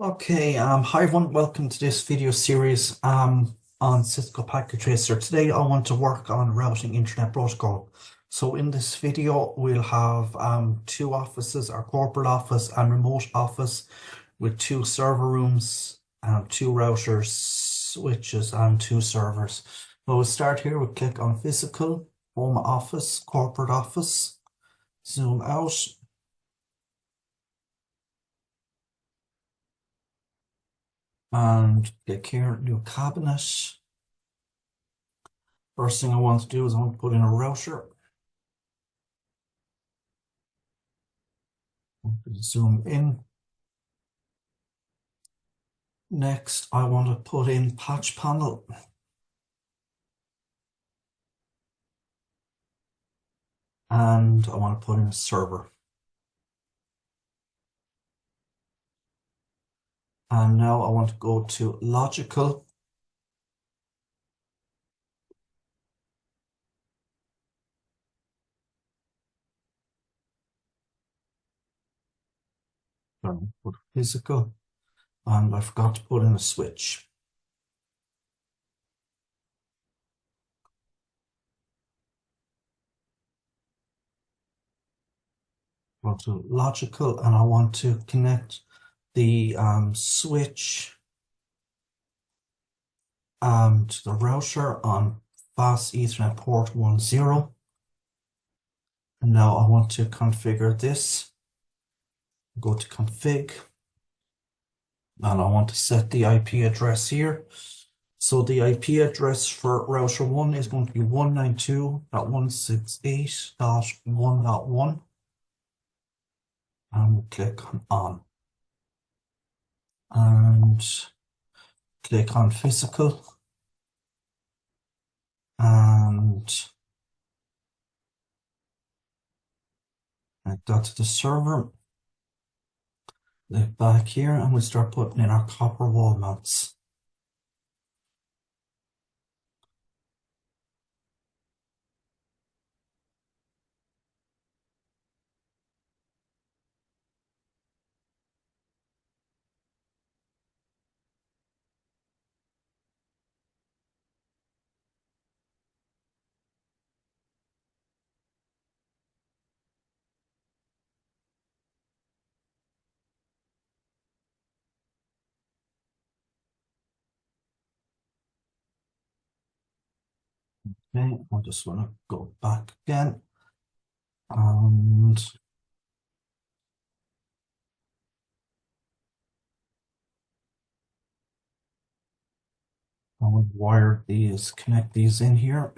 Okay, hi everyone, welcome to this video series on Cisco Packet Tracer. Today I want to work on routing internet protocol. So in this video we'll have two offices, our corporate office and remote office with two server rooms, two routers, switches and two servers. So we'll start here, we'll click on physical, home office, corporate office, zoom out. And click here, new cabinet. First thing I want to do is I want to put in a router. Zoom in. Next, I want to put in patch panel. And I want to put in a server. And now I want to go to logical. Put physical. And I forgot to put in a switch. Go to logical and I want to connect the switch to the router on fast Ethernet port 10. And now I want to configure this. Go to config. And I want to set the IP address here. So the IP address for router 1 is going to be 192.168.1.1. And we'll click on. And click on physical. And connect that to the server. Click back here and we'll start putting in our copper wall mounts. Okay, I just want to go back again. And I will wire these, connect these in here.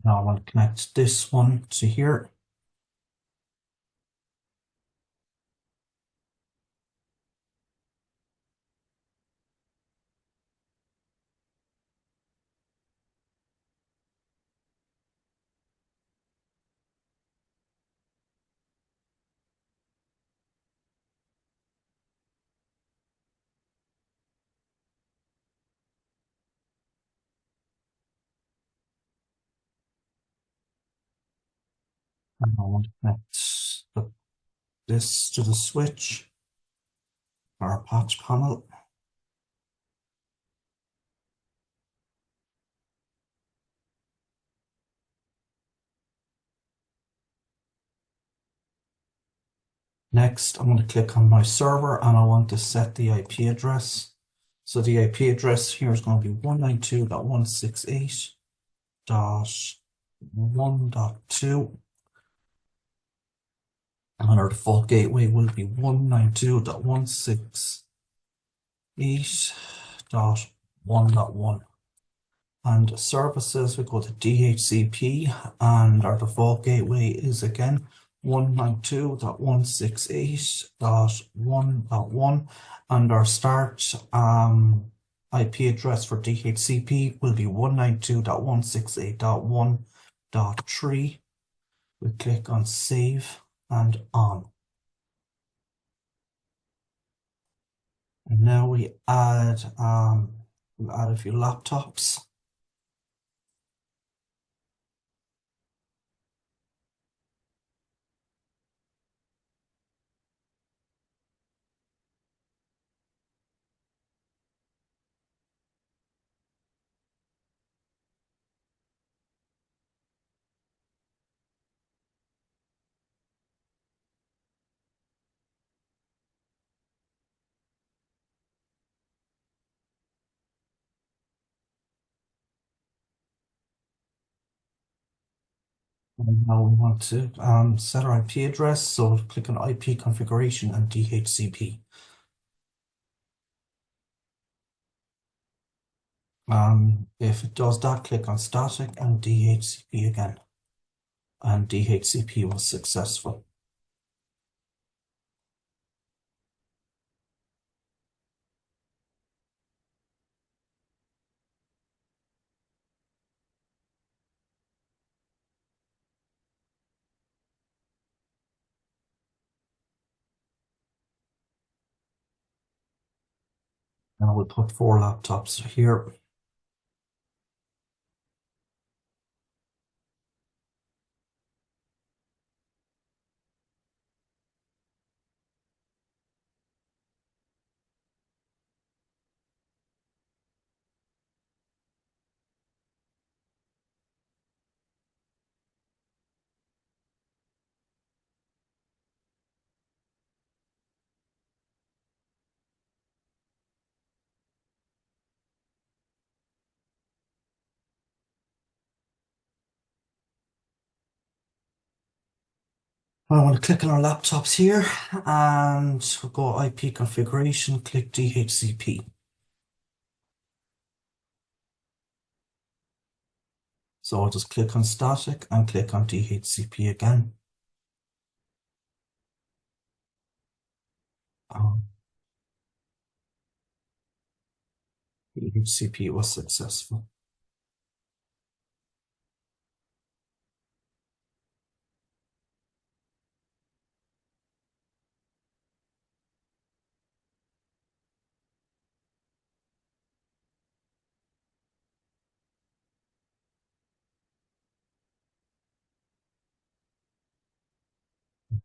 Now I want to connect this one to here. And I want to connect this to the switch, our patch panel. Next, I'm going to click on my server and I want to set the IP address. So the IP address here is going to be 192.168.1.2. And our default gateway will be 192.168.1.1. And services, we go to DHCP, and our default gateway is again 192.168.1.1, and our start IP address for DHCP will be 192.168.1.3. We click on save and on. now we'll add a few laptops. And now we want to set our IP address, so click on IP configuration and DHCP. If it does that, click on static and DHCP again. And DHCP was successful. Now we'll put 4 laptops here. I want to click on our laptops here and we'll go IP configuration, click DHCP. So I'll just click on static and click on DHCP again. DHCP was successful.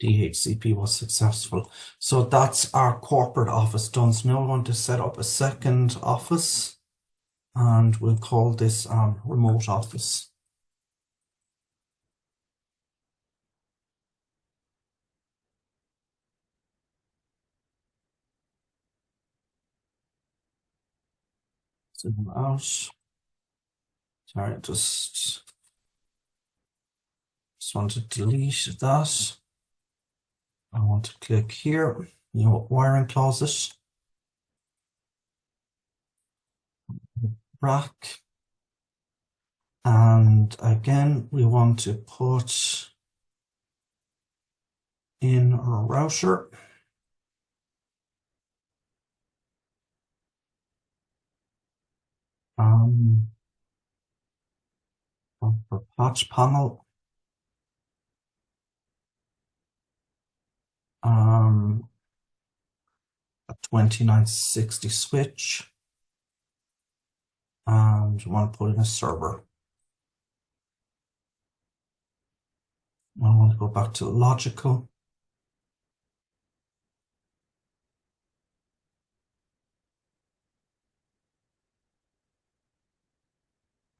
DHCP was successful. So that's our corporate office done. So now we want to set up a second office and we'll call this remote office. Zoom out. Sorry, just want to delete that. I want to click here, wiring closet, rack, and again we want to put in our router. For patch panel, a 2960 switch, and you want to put in a server. I want to go back to logical.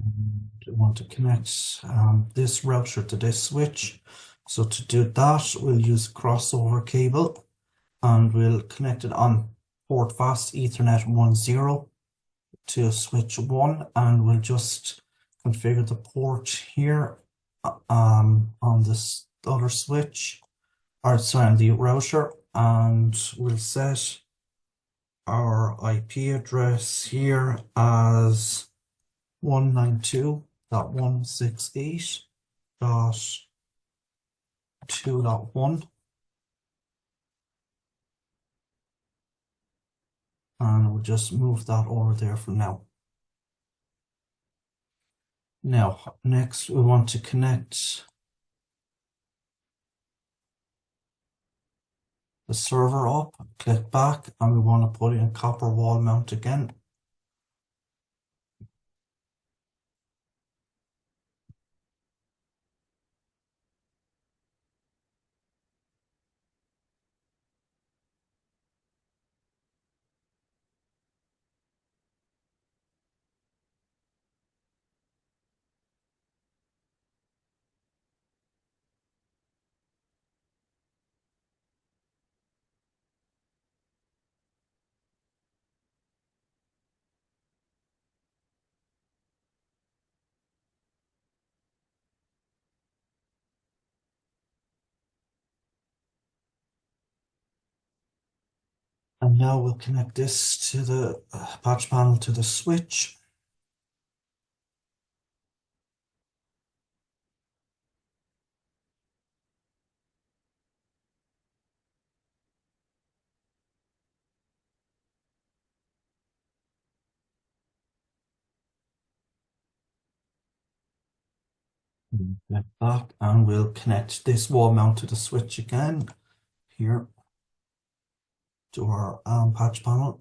And I want to connect this router to this switch. So to do that, we'll use crossover cable and we'll connect it on port fast Ethernet 10 to switch 1, and we'll just configure the port here on this other switch, or sorry, on the router, and we'll set our IP address here as 192.168.2.1, and we'll just move that over there for now. Now, next we want to connect the server up, click back, and we want to put in a copper wall mount again. And now we'll connect this to the patch panel to the switch. Click back, and we'll connect this wall mount to the switch again here to our patch panel.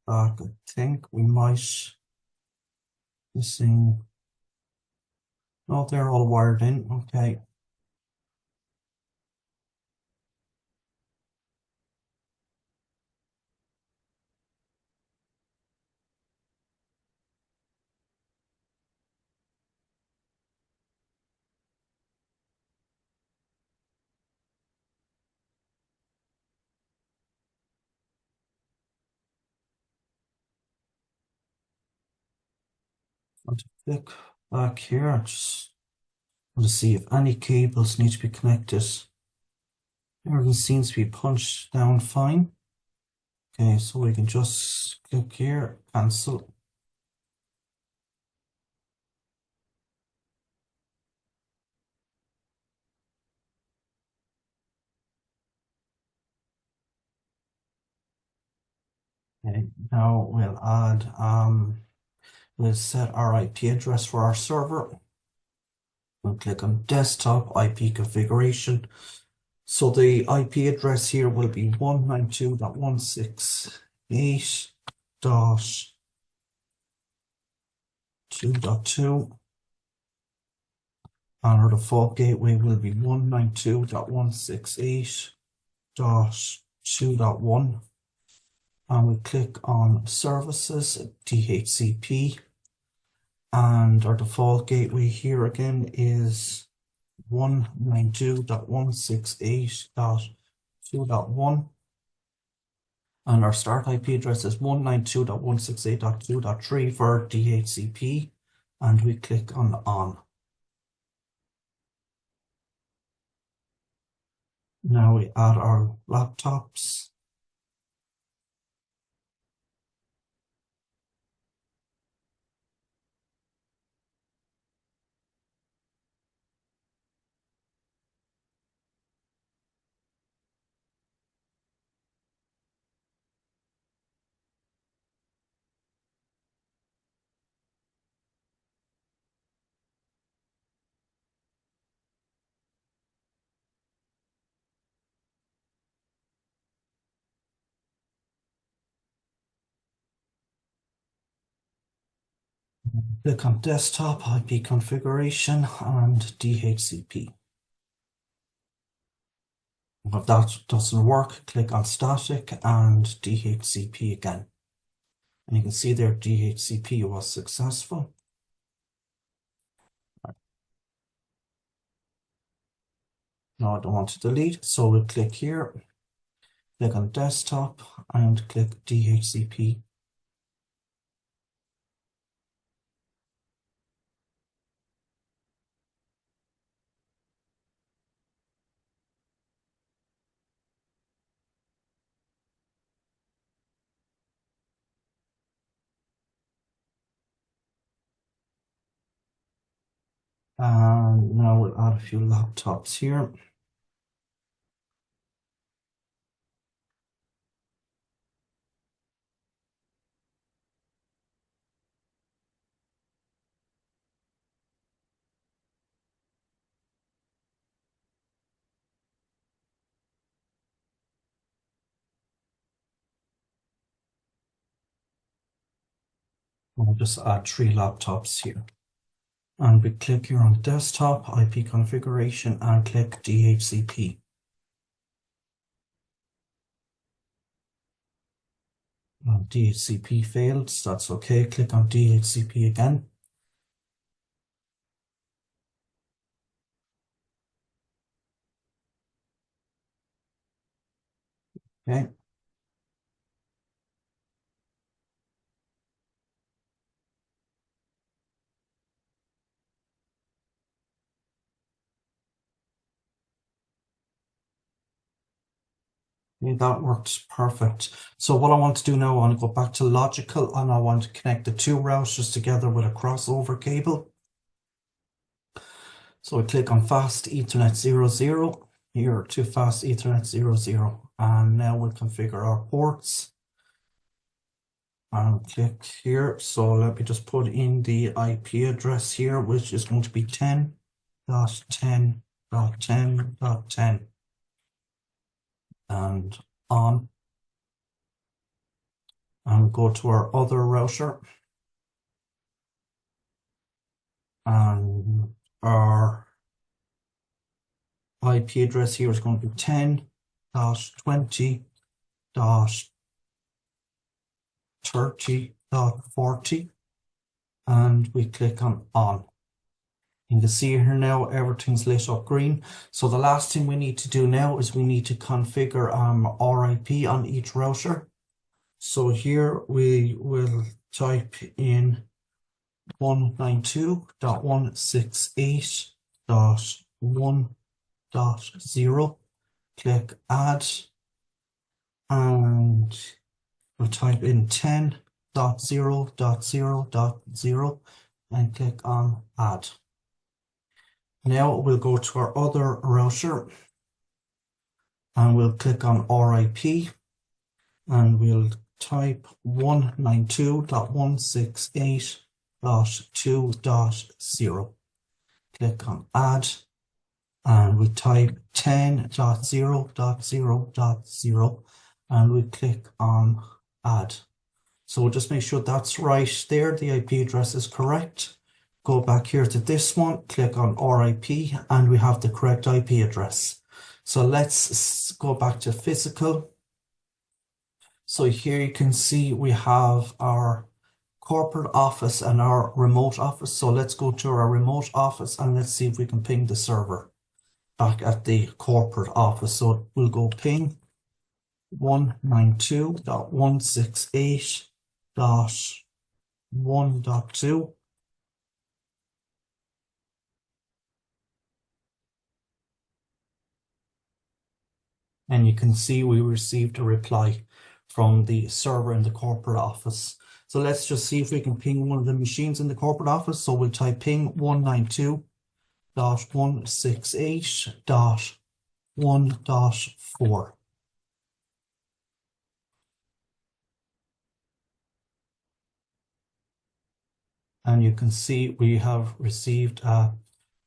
I think we might missing. No, they're all wired in. Okay. I'll click back here. I just want to see if any cables need to be connected. Everything seems to be punched down fine. Okay, so we can just click here, cancel. Okay, now we'll set our IP address for our server. We'll click on desktop IP configuration. So the IP address here will be 192.168.2.2, and our default gateway will be 192.168.2.1, and we click on services, DHCP, and our default gateway here again is 192.168.2.1, and our start IP address is 192.168.2.3 for DHCP, and we click on. Now we add our laptops. Click on desktop IP configuration and DHCP. If that doesn't work, click on static and DHCP again. And you can see there DHCP was successful. Now I don't want to delete, so we'll click here, click on desktop and click DHCP. And now we'll add a few laptops here. We'll just add 3 laptops here. And we click here on desktop, IP configuration, and click DHCP. DHCP failed, so that's okay. Click on DHCP again. Okay. Okay, that works perfect. So what I want to do now, I want to go back to logical, and I want to connect the 2 routers together with a crossover cable. So I click on fast Ethernet 00 here to fast Ethernet 00. And now we'll configure our ports. And click here. So let me just put in the IP address here, which is going to be 10.10.10.10. And on. And go to our other router. And our IP address here is going to be 10.20.30.40, and we click on. You can see here now everything's lit up green. So the last thing we need to do now is we need to configure RIP on each router. So here we will type in 192.168.1.0, click add, and we'll type in 10.0.0.0 and click on add. Now we'll go to our other router and we'll click on RIP and we'll type 192.168.2.0. Click on add and we type 10.0.0.0 and we click on add. So we'll just make sure that's right there. The IP address is correct. Go back here to this one, click on RIP, and we have the correct IP address. So let's go back to physical. So here you can see we have our corporate office and our remote office. So let's go to our remote office and let's see if we can ping the server back at the corporate office. So we'll go ping 192.168.1.2. And you can see we received a reply from the server in the corporate office. So let's just see if we can ping one of the machines in the corporate office. So we'll type ping 192.168.1.4. And you can see we have received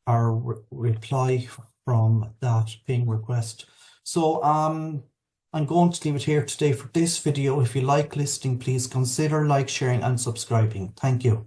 our reply from that ping request. So I'm going to leave it here today for this video. If you like listening, please consider like, sharing and subscribing. Thank you.